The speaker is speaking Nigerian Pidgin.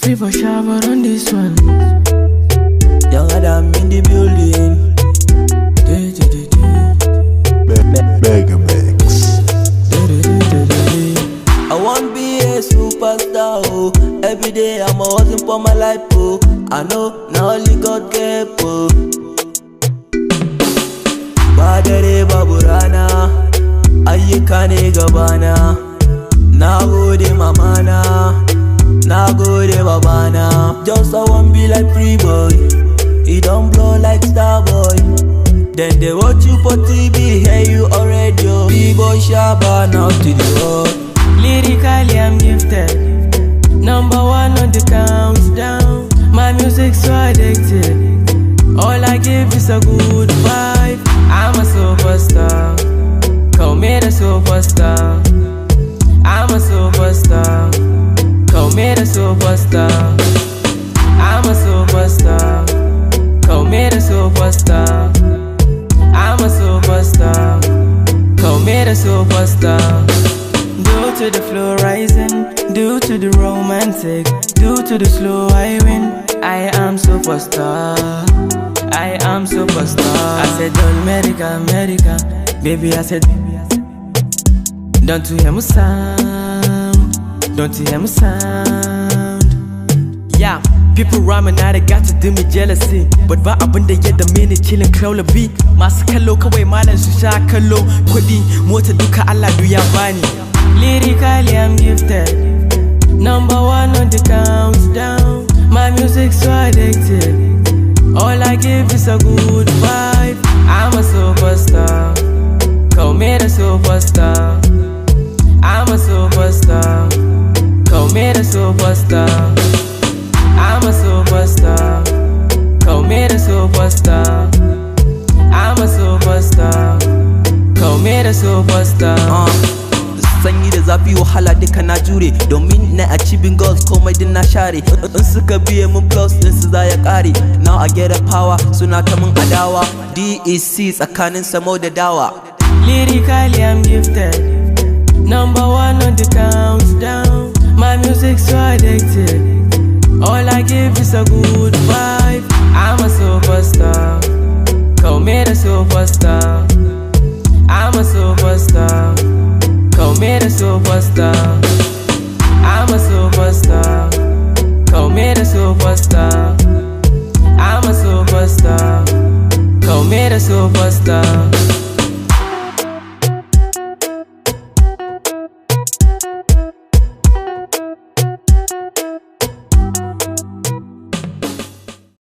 People shower on this one. Young Adam in the building. Mega Mix. I want be a superstar, oh. Every day I'm hustling for my life, oh. I know now only God can, oh. Badare baburana, ayyuka ne gabana. Na gode mamana, na gode babana. Just I want be like free boy. He don't blow like star boy. Then they watch you for TV, hear you already, oh. B-boy Shabba now to the world. Lyrically I'm gifted, #1 on the countdown. My music's so addictive. All I give is a good vibe. I'm a superstar, call me the superstar. I'm a superstar, call me the superstar. I'm a superstar, call me the superstar. I'm a superstar, call me the superstar. Due to the flow rising, due to the romantic, due to the slow I win. I am superstar, I am superstar. I said don't America, baby I said don't you hear me sound, don't you hear me sound. Yeah, people rhyming now they got to do me jealousy. But ba abin da yadda mini chillin' Claula B. Masu kallo kawai malam su sha kallo. Kudi mota duka Allah du ya bani. Lyrically I'm gifted, #1 on the countdown. My music's so addictive. All I give is a good vibe. I'm a superstar, call me the superstar. I'm a superstar, call me the superstar. I'm a superstar, call me the superstar. I'm a superstar, call me the superstar. Sanyi da zafi wahala duka na jure, domin na achieving goals komai din na share. In suka biye mun plus din su za ya kare. Now I get a power, suna ta mun adawa. DEC tsakanin samo da dawa. Lyrically I'm gifted, #1 on the countdown. My music's so addictive. All I give is a good vibe. I'm a superstar, call me the superstar. I'm a superstar, call me the superstar. I'm a superstar, call me the superstar. I'm a superstar, call me the superstar.